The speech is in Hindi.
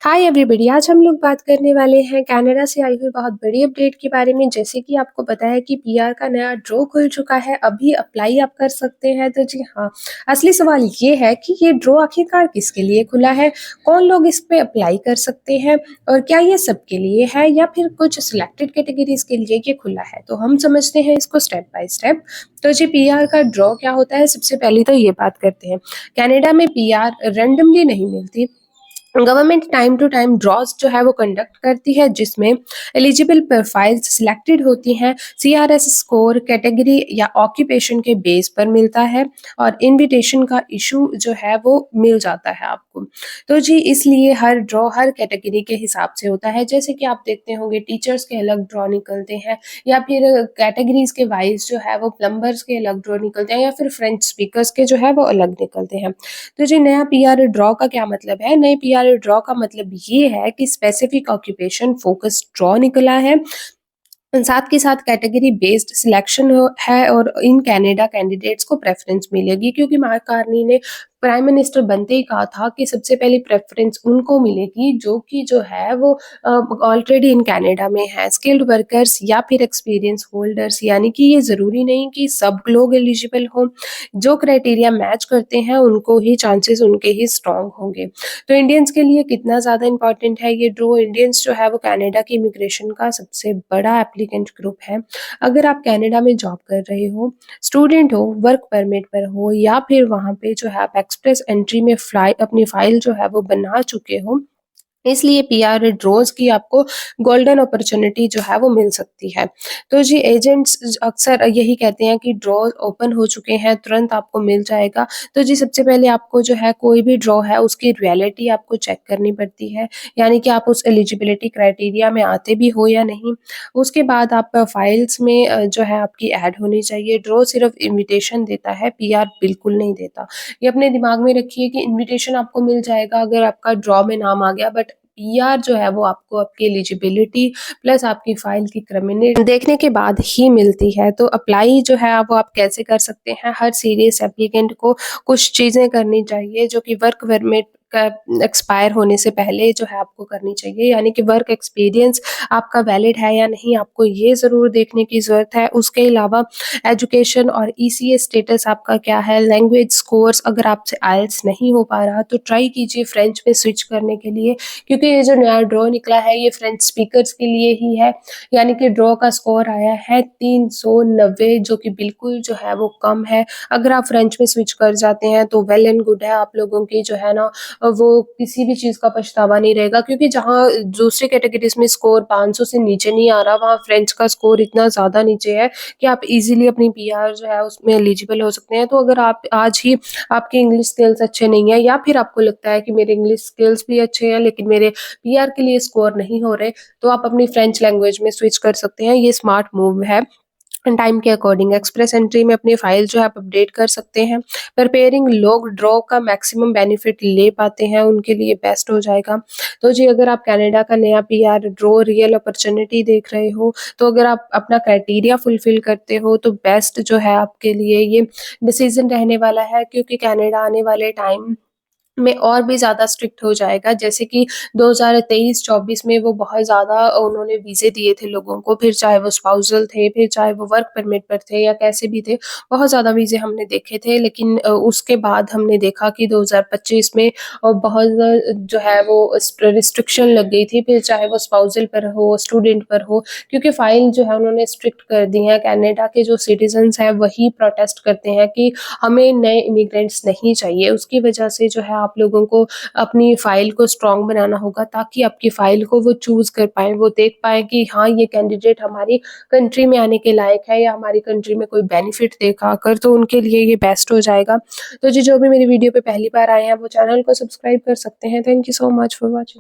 हाय एवरीबॉडी, आज हम लोग बात करने वाले हैं कनाडा से आई हुई बहुत बड़ी अपडेट के बारे में। जैसे कि आपको पता है कि पीआर का नया ड्रॉ खुल चुका है, अभी अप्लाई आप कर सकते हैं। तो जी हाँ, असली सवाल ये है कि ये ड्रॉ आखिरकार किसके लिए खुला है, कौन लोग इस पे अप्लाई कर सकते हैं और क्या ये सबके लिए है या फिर कुछ सिलेक्टेड कैटेगरीज के लिए ये खुला है। तो हम समझते हैं इसको स्टेप बाय स्टेप। तो जी पीआर का ड्रॉ क्या होता है, सबसे पहले तो ये बात करते हैं। कनाडा में पीआर रैंडमली नहीं मिलती, government time to time draws जो है वो कंडक्ट करती है, जिसमें एलिजिबल प्रोफाइल्स सिलेक्टेड होती हैं। सीआरएस स्कोर, कैटेगरी या ऑक्यूपेशन के बेस पर मिलता है और इनविटेशन का इशू जो है वो मिल जाता है आपको। तो जी इसलिए हर ड्रॉ हर कैटेगरी के हिसाब से होता है। जैसे कि आप देखते होंगे टीचर्स के अलग ड्रॉ निकलते हैं, या फिर कैटेगरीज के वाइज जो है वो प्लम्बर्स के अलग ड्रॉ निकलते हैं, या फिर फ्रेंच स्पीकर्स के जो है वो अलग निकलते हैं। तो जी नया पीआर ड्रॉ का क्या मतलब है? नए पीआर ड्रॉ का मतलब ये है कि स्पेसिफिक ऑक्यूपेशन फोकस ड्रॉ निकला है, साथ के साथ कैटेगरी बेस्ड सिलेक्शन है और इन कनाडा कैंडिडेट्स को प्रेफरेंस मिलेगी, क्योंकि मार्क कार्नी ने प्राइम मिनिस्टर बनते ही कहा था कि सबसे पहली प्रेफरेंस उनको मिलेगी जो कि जो है वो ऑलरेडी इन कनाडा में है, स्किल्ड वर्कर्स या फिर एक्सपीरियंस होल्डर्स। यानी कि ये ज़रूरी नहीं कि सब लोग एलिजिबल हों, जो क्राइटेरिया मैच करते हैं उनको ही चांसेस उनके ही स्ट्रॉन्ग होंगे। तो इंडियंस के लिए कितना ज़्यादा इंपॉर्टेंट है ये ड्रॉ? इंडियंस जो है वो कनाडा की इमिग्रेशन का सबसे बड़ा एप्लीकेंट ग्रुप है। अगर आप कनाडा में जॉब कर रहे हो, स्टूडेंट हो, वर्क परमिट पर हो, या फिर वहाँ पे जो है आप एक्सप्रेस एंट्री में अपनी फाइल जो है वो बना चुके हो, इसलिए पीआर ड्रॉज की आपको गोल्डन अपॉर्चुनिटी जो है वो मिल सकती है। तो जी एजेंट्स अक्सर यही कहते हैं कि ड्रॉ ओपन हो चुके हैं, तुरंत आपको मिल जाएगा। तो जी सबसे पहले आपको जो है कोई भी ड्रॉ है उसकी रियलिटी आपको चेक करनी पड़ती है, यानी कि आप उस एलिजिबिलिटी क्राइटेरिया में आते भी हो या नहीं। उसके बाद आप फाइल्स में जो है आपकी ऐड होनी चाहिए। ड्रॉ सिर्फ इन्विटेशन देता है, पीआर बिल्कुल नहीं देता। ये अपने दिमाग में रखिए कि इन्विटेशन आपको मिल जाएगा अगर आपका ड्रॉ में नाम आ गया, बट पीआर जो है वो आपको आपकी एलिजिबिलिटी प्लस आपकी फाइल की क्रिमिनल देखने के बाद ही मिलती है। तो अप्लाई जो है वो आप कैसे कर सकते हैं? हर सीरियस एप्लीकेंट को कुछ चीज़ें करनी चाहिए जो कि वर्क परमिट का एक्सपायर होने से पहले जो है आपको करनी चाहिए, यानी कि वर्क एक्सपीरियंस आपका वैलिड है या नहीं, आपको ये ज़रूर देखने की ज़रूरत है। उसके अलावा एजुकेशन और ईसीएस स्टेटस आपका क्या है, लैंग्वेज स्कोर्स, अगर आपसे आइल्स नहीं हो पा रहा तो ट्राई कीजिए फ्रेंच पे स्विच करने के लिए, क्योंकि ये जो नया ड्रॉ निकला है ये फ्रेंच स्पीकर्स के लिए ही है। यानी कि ड्रॉ का स्कोर आया है 390, जो कि बिल्कुल जो है वो कम है। अगर आप फ्रेंच में स्विच कर जाते हैं तो वेल एंड गुड है, आप लोगों की जो है ना वो किसी भी चीज़ का पछतावा नहीं रहेगा, क्योंकि जहाँ दूसरी कैटेगरीज में स्कोर 500 से नीचे नहीं आ रहा, वहाँ फ्रेंच का स्कोर इतना ज़्यादा नीचे है कि आप इजीली अपनी पीआर जो है उसमें एलिजिबल हो सकते हैं। तो अगर आप आज ही आपके इंग्लिश स्किल्स अच्छे नहीं है, या फिर आपको लगता है कि मेरे इंग्लिश स्किल्स भी अच्छे हैं लेकिन मेरे पीआर के लिए स्कोर नहीं हो रहे, तो आप अपनी फ्रेंच लैंग्वेज में स्विच कर सकते हैं। ये स्मार्ट मूव है। टाइम के अकॉर्डिंग एक्सप्रेस एंट्री में अपनी फाइल जो है आप अपडेट कर सकते हैं। प्रिपेयरिंग लोग ड्रॉ का मैक्सिमम बेनिफिट ले पाते हैं, उनके लिए बेस्ट हो जाएगा। तो जी अगर आप कनाडा का नया पीआर ड्रॉ रियल अपॉर्चुनिटी देख रहे हो, तो अगर आप अपना क्राइटेरिया फुलफिल करते हो तो बेस्ट जो है आपके लिए ये डिसीजन रहने वाला है, क्योंकि कनाडा आने वाले टाइम में और भी ज़्यादा स्ट्रिक्ट हो जाएगा। जैसे कि 2023-24 में वो बहुत ज़्यादा उन्होंने वीज़े दिए थे लोगों को, फिर चाहे वो स्पाउसल थे, फिर चाहे वो वर्क परमिट पर थे या कैसे भी थे, बहुत ज़्यादा वीज़े हमने देखे थे। लेकिन उसके बाद हमने देखा कि 2025 में बहुत जो है वो रिस्ट्रिक्शन लग गई थी, फिर चाहे वो स्पाउसल पर हो, स्टूडेंट पर हो, क्योंकि फ़ाइल जो है उन्होंने स्ट्रिक्ट कर दी है। कनाडा के जो सिटीज़न्स हैं वही प्रोटेस्ट करते हैं कि हमें नए इमिग्रेंट्स नहीं चाहिए। उसकी वजह से जो है आप लोगों को अपनी फ़ाइल को स्ट्रॉन्ग बनाना होगा, ताकि आपकी फ़ाइल को वो चूज़ कर पाएँ, वो देख पाएँ कि हाँ, ये कैंडिडेट हमारी कंट्री में आने के लायक है या हमारी कंट्री में कोई बेनिफिट देगा आकर, तो उनके लिए ये बेस्ट हो जाएगा। तो जी जो भी मेरी वीडियो पे पहली बार आए हैं वो चैनल को सब्सक्राइब कर सकते हैं। Thank you so much for watching.